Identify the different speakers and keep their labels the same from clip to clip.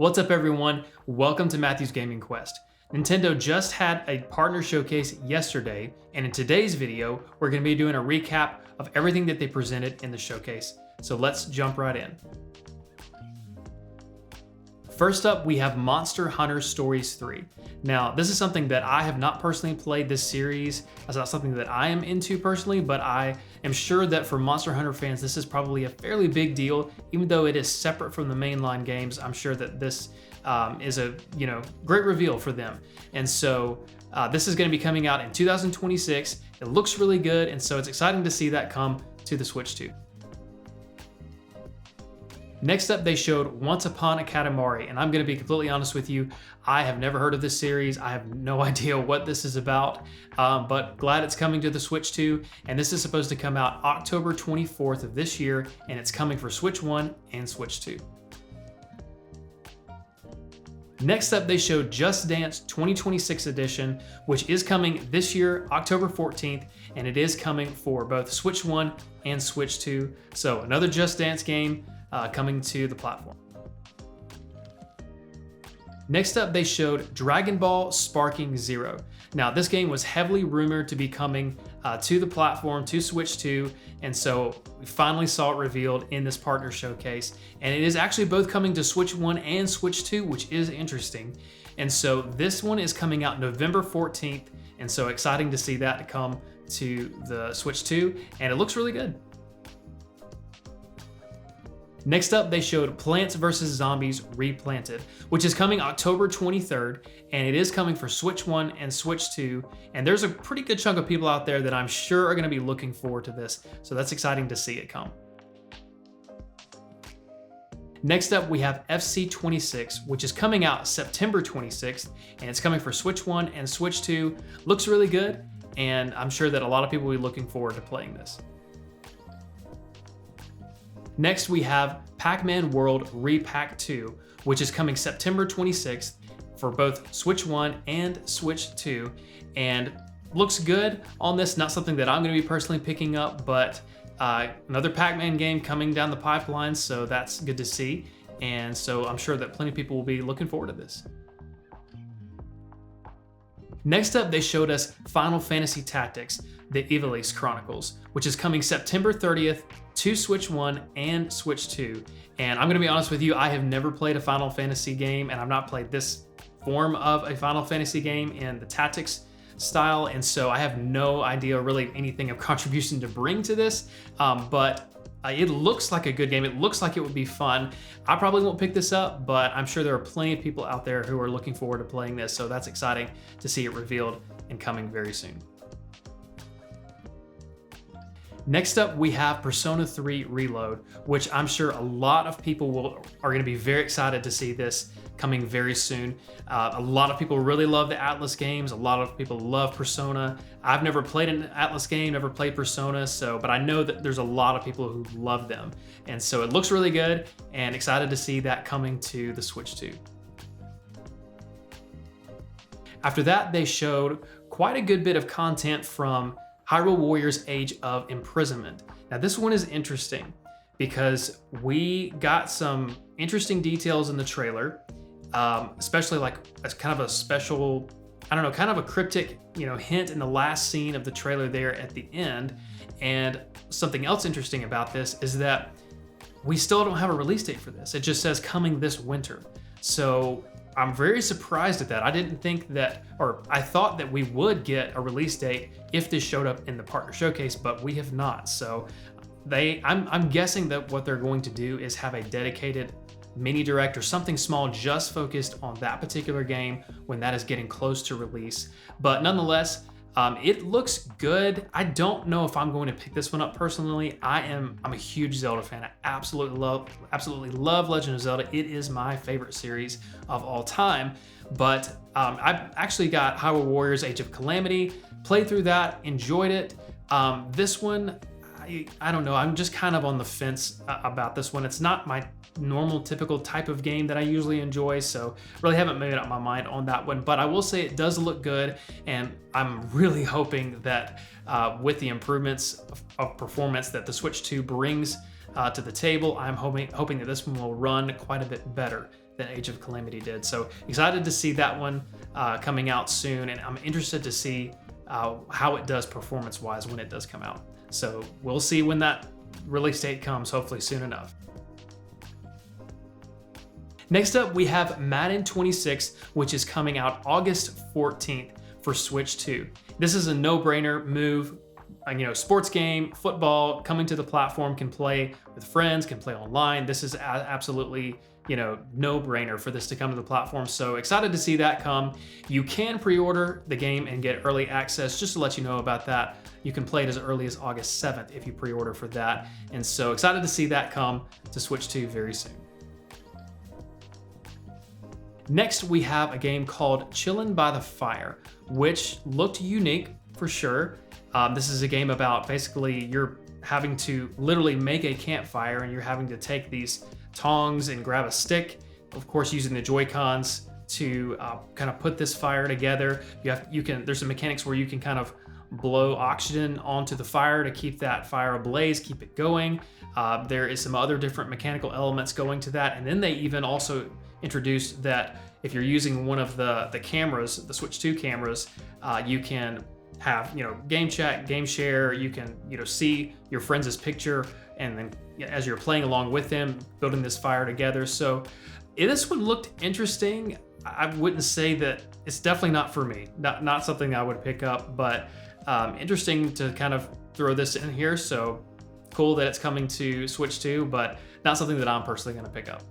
Speaker 1: What's up everyone? Welcome to Matthew's Gaming Quest. Nintendo just had a partner showcase yesterday, and in today's video, we're going to be doing a recap of everything that they presented in the showcase. So let's jump right in. First up, we have Monster Hunter Stories 3. Now, this is something that I have not personally played this series. That's not something that I am into personally, but I am sure that for Monster Hunter fans, this is probably a fairly big deal. Even though it is separate from the mainline games, I'm sure that this is a great reveal for them. And so this is going to be coming out in 2026. It looks really good, and so it's exciting to see that come to the Switch 2. Next up, they showed Once Upon a Katamari, and I'm going to be completely honest with you, I have never heard of this series. I have no idea what this is about, but glad it's coming to the Switch 2, and this is supposed to come out October 24th of this year, and it's coming for Switch 1 and Switch 2. Next up, they showed Just Dance 2026 edition, which is coming this year, October 14th, and it is coming for both Switch 1 and Switch 2. So another Just Dance game coming to the platform. Next up, they showed Dragon Ball Sparking Zero. Now, this game was heavily rumored to be coming to the platform, to Switch 2, and so we finally saw it revealed in this partner showcase. And it is actually both coming to Switch 1 and Switch 2, which is interesting. And so this one is coming out November 14th, and so exciting to see that come to the Switch 2, and it looks really good. Next up, they showed Plants vs. Zombies Replanted, which is coming October 23rd, and it is coming for Switch 1 and Switch 2, and there's a pretty good chunk of people out there that I'm sure are going to be looking forward to this, so that's exciting to see it come. Next up, we have FC26, which is coming out September 26th, and it's coming for Switch 1 and Switch 2. Looks really good, and I'm sure that a lot of people will be looking forward to playing this. Next, we have Pac-Man World Repack 2, which is coming September 26th for both Switch 1 and Switch 2, and looks good on this. Not something that I'm going to be personally picking up, but another Pac-Man game coming down the pipeline, so that's good to see. And so I'm sure that plenty of people will be looking forward to this. Next up, they showed us Final Fantasy Tactics, the Ivalice Chronicles, which is coming September 30th to Switch 1 and Switch 2. And I'm gonna be honest with you, I have never played a Final Fantasy game, and I've not played this form of a Final Fantasy game in the Tactics style, and so I have no idea really anything of contribution to bring to this, but it looks like a good game. It looks like it would be fun. I probably won't pick this up, but I'm sure there are plenty of people out there who are looking forward to playing this, so that's exciting to see it revealed and coming very soon. Next up, we have Persona 3 Reload, which I'm sure a lot of people are going to be very excited to see this coming very soon. A lot of people really love the Atlas games. A lot of people love Persona. I've never played an Atlas game, never played Persona, but I know that there's a lot of people who love them. And so it looks really good, and excited to see that coming to the Switch 2. After that, they showed quite a good bit of content from Hyrule Warriors Age of Imprisonment. Now this one is interesting because we got some interesting details in the trailer, especially like as kind of a special, kind of a cryptic, hint in the last scene of the trailer there at the end. And something else interesting about this is that we still don't have a release date for this. It just says coming this winter. So I'm very surprised at that. I didn't think that, or I thought that we would get a release date if this showed up in the partner showcase, but we have not. So I'm guessing that what they're going to do is have a dedicated mini direct or something small just focused on that particular game when that is getting close to release. But nonetheless, it looks good. I don't know if I'm going to pick this one up personally. I'm a huge Zelda fan. I absolutely love Legend of Zelda. It is my favorite series of all time. But I've actually got Hyrule Warriors Age of Calamity, played through that, enjoyed it. This one, I don't know. I'm just kind of on the fence about this one. It's not my normal typical type of game that I usually enjoy, so really haven't made up my mind on that one. But I will say it does look good, and I'm really hoping that with the improvements of performance that the Switch 2 brings to the table, I'm hoping that this one will run quite a bit better than Age of Calamity did. So excited to see that one coming out soon, and I'm interested to see how it does performance-wise when it does come out. So we'll see when that release date comes, hopefully soon enough. Next up, we have Madden 26, which is coming out August 14th for Switch 2. This is a no-brainer move. Sports game, football, coming to the platform, can play with friends, can play online. This is absolutely, no-brainer for this to come to the platform. So excited to see that come. You can pre-order the game and get early access. Just to let you know about that, you can play it as early as August 7th if you pre-order for that. And so excited to see that come to Switch 2 very soon. Next, we have a game called Chillin' by the Fire, which looked unique for sure. This is a game about basically you're having to literally make a campfire, and you're having to take these tongs and grab a stick, of course using the Joy-Cons to kind of put this fire together. There's some mechanics where you can kind of blow oxygen onto the fire to keep that fire ablaze, keep it going. There is some other different mechanical elements going to that, and then they even also introduced that if you're using one of the cameras, the Switch 2 cameras, you can have game chat, game share. You can see your friends' picture, and then as you're playing along with them, building this fire together. So this one looked interesting. I wouldn't say that it's definitely not for me, not something I would pick up, but interesting to kind of throw this in here. So cool that it's coming to Switch 2, but not something that I'm personally going to pick up.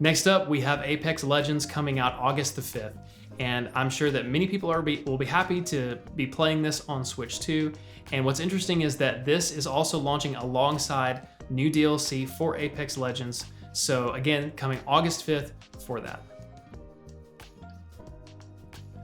Speaker 1: Next up, we have Apex Legends coming out August the 5th. And I'm sure that many people will be happy to be playing this on Switch 2. And what's interesting is that this is also launching alongside new DLC for Apex Legends. So again, coming August 5th for that.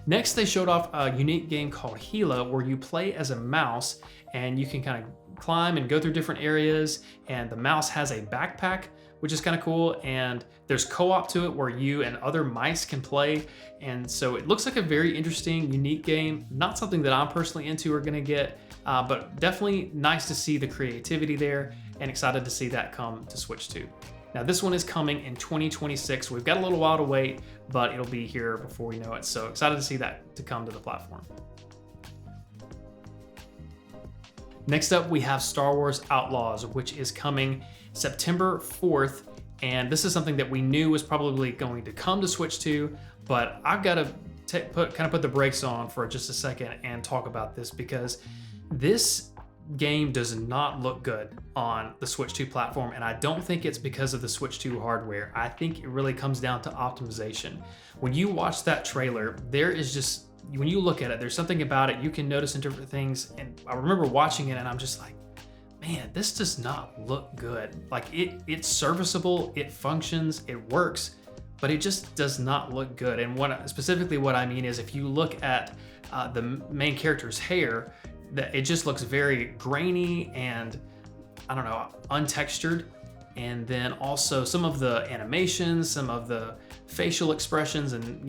Speaker 1: Next, they showed off a unique game called Gila, where you play as a mouse and you can kind of climb and go through different areas. And the mouse has a backpack, which is kind of cool. And there's co-op to it where you and other mice can play. And so it looks like a very interesting, unique game. Not something that I'm personally into or gonna get, but definitely nice to see the creativity there, and excited to see that come to Switch 2. Now this one is coming in 2026. We've got a little while to wait, but it'll be here before we know it. So excited to see that to come to the platform. Next up, we have Star Wars Outlaws, which is coming September 4th. And this is something that we knew was probably going to come to Switch 2, but I've got to put the brakes on for just a second and talk about this, because this game does not look good on the Switch 2 platform, and I don't think it's because of the Switch 2 hardware. I think it really comes down to optimization. When you watch that trailer, when you look at it, there's something about it, you can notice different things, and I remember watching it and I'm just like, man, this does not look good. Like it's serviceable, it functions, it works, but it just does not look good. And specifically what I mean is, if you look at the main character's hair, that it just looks very grainy and, I don't know, untextured. And then also some of the animations, some of the facial expressions and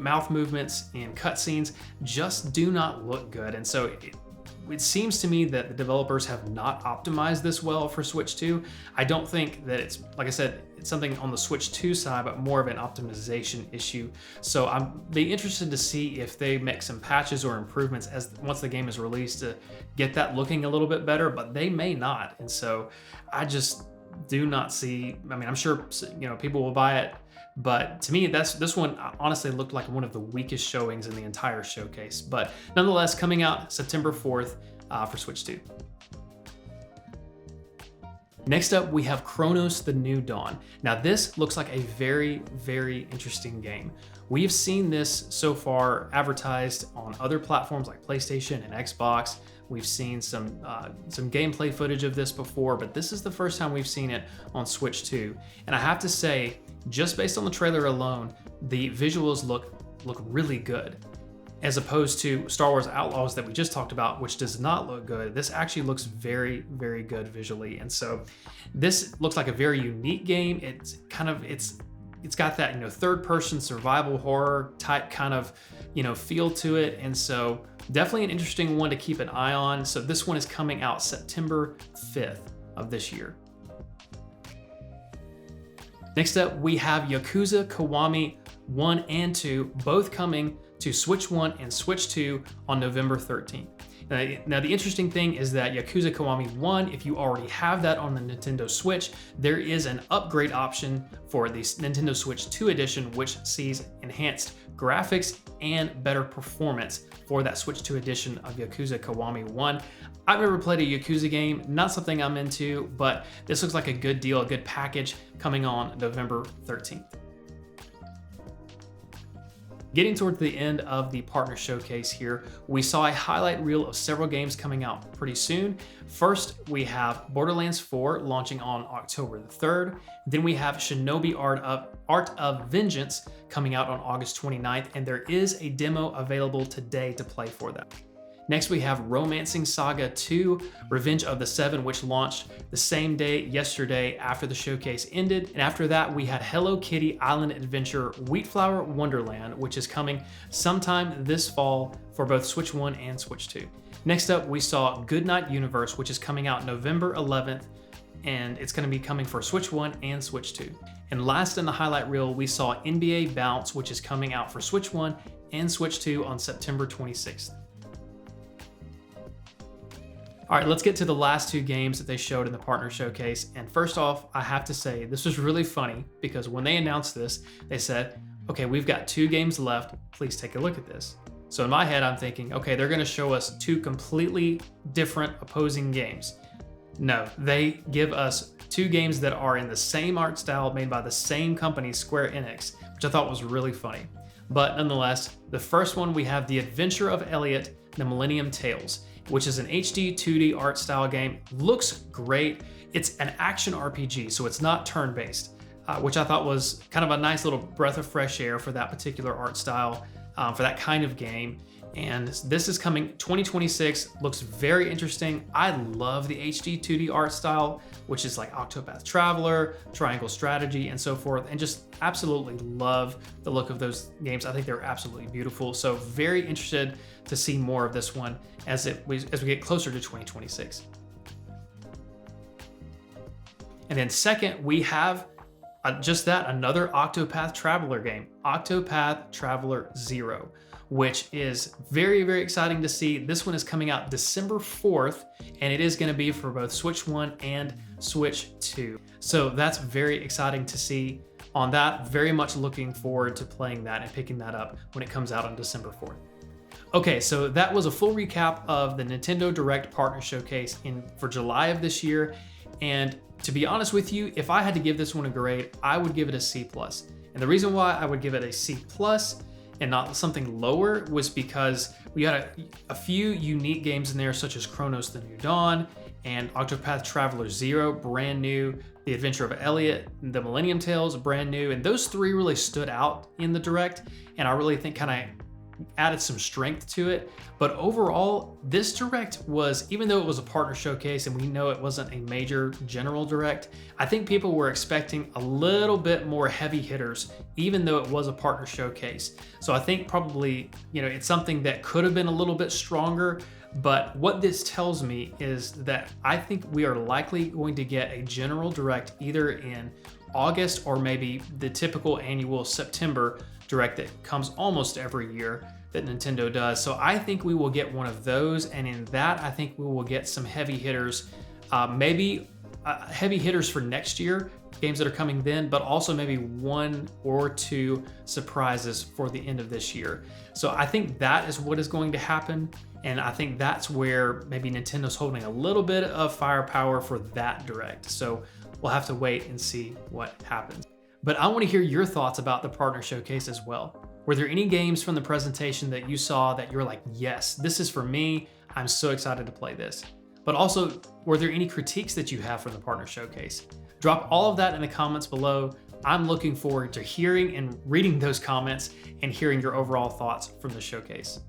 Speaker 1: mouth movements and cutscenes just do not look good. And so it seems to me that the developers have not optimized this well for Switch 2. I don't think that it's, like I said, it's something on the Switch 2 side, but more of an optimization issue. So I'm be interested to see if they make some patches or improvements once the game is released to get that looking a little bit better, but they may not. And so I just do not see, I'm sure people will buy it, but to me, this one honestly looked like one of the weakest showings in the entire showcase. But nonetheless, coming out September 4th for Switch 2. Next up, we have Chronos: The New Dawn. Now this looks like a very, very interesting game. We've seen this so far advertised on other platforms like PlayStation and Xbox. We've seen some gameplay footage of this before, but this is the first time we've seen it on Switch 2. And I have to say, just based on the trailer alone, the visuals look really good. As opposed to Star Wars Outlaws that we just talked about, which does not look good. This actually looks very, very good visually. And so this looks like a very unique game. It's got that, third person survival horror type kind of, feel to it. And so definitely an interesting one to keep an eye on. So this one is coming out September 5th of this year. Next up, we have Yakuza Kiwami 1 and 2, both coming to Switch 1 and Switch 2 on November 13th. Now, the interesting thing is that Yakuza Kiwami 1, if you already have that on the Nintendo Switch, there is an upgrade option for the Nintendo Switch 2 edition, which sees enhanced graphics and better performance for that Switch 2 edition of Yakuza Kiwami 1. I've never played a Yakuza game, not something I'm into, but this looks like a good deal, a good package coming on November 13th. Getting towards the end of the partner showcase here, we saw a highlight reel of several games coming out pretty soon. First, we have Borderlands 4 launching on October the 3rd. Then we have Shinobi Art of Vengeance coming out on August 29th, and there is a demo available today to play for that. Next, we have Romancing Saga 2, Revenge of the Seven, which launched the same day yesterday after the showcase ended. And after that, we had Hello Kitty Island Adventure Wheatflower Wonderland, which is coming sometime this fall for both Switch 1 and Switch 2. Next up, we saw Goodnight Universe, which is coming out November 11th, and it's going to be coming for Switch 1 and Switch 2. And last in the highlight reel, we saw NBA Bounce, which is coming out for Switch 1 and Switch 2 on September 26th. All right, let's get to the last two games that they showed in the partner showcase. And first off, I have to say, this was really funny because when they announced this, they said, okay, we've got 2 games left. Please take a look at this. So in my head, I'm thinking, okay, they're gonna show us 2 completely different opposing games. No, they give us 2 games that are in the same art style made by the same company, Square Enix, which I thought was really funny. But nonetheless, the first one, we have The Adventure of Elliot, The Millennium Tales, which is an HD 2D art style game. Looks great. It's an action RPG, so it's not turn-based, which I thought was kind of a nice little breath of fresh air for that particular art style, for that kind of game. And this is coming 2026, looks very interesting. I love the HD 2D art style, which is like Octopath Traveler, Triangle Strategy, and so forth, and just absolutely love the look of those games. I think they're absolutely beautiful. So very interested to see more of this one as we get closer to 2026. And then second, we have just that, another Octopath Traveler game, Octopath Traveler 0. Which is very, very exciting to see. This one is coming out December 4th, and it is gonna be for both Switch 1 and Switch 2. So that's very exciting to see on that. Very much looking forward to playing that and picking that up when it comes out on December 4th. Okay, so that was a full recap of the Nintendo Direct Partner Showcase for July of this year. And to be honest with you, if I had to give this one a grade, I would give it a C+. And the reason why I would give it a C+ and not something lower was because we had a few unique games in there, such as Chronos The New Dawn and Octopath Traveler 0, brand new, The Adventure of Elliot, The Millennium Tales, brand new, and those 3 really stood out in the Direct, and I really think kind of added some strength to it. But overall, this Direct was, even though it was a partner showcase and we know it wasn't a major general Direct, I think people were expecting a little bit more heavy hitters, even though it was a partner showcase. So I think probably, it's something that could have been a little bit stronger. But what this tells me is that I think we are likely going to get a general Direct either in August or maybe the typical annual September Direct that comes almost every year that Nintendo does. So I think we will get one of those, and in that I think we will get some heavy hitters, maybe heavy hitters for next year, games that are coming then, but also maybe 1 or 2 surprises for the end of this year. So I think that is what is going to happen, and I think that's where maybe Nintendo's holding a little bit of firepower for that Direct. So we'll have to wait and see what happens. But I want to hear your thoughts about the partner showcase as well. Were there any games from the presentation that you saw that you're like, yes, this is for me, I'm so excited to play this? But also, were there any critiques that you have from the partner showcase? Drop all of that in the comments below. I'm looking forward to hearing and reading those comments and hearing your overall thoughts from the showcase.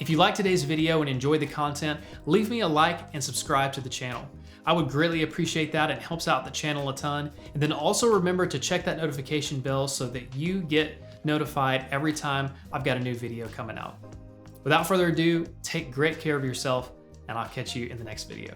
Speaker 1: If you liked today's video and enjoyed the content, leave me a like and subscribe to the channel. I would greatly appreciate that. It helps out the channel a ton. And then also remember to check that notification bell so that you get notified every time I've got a new video coming out. Without further ado, take great care of yourself, and I'll catch you in the next video.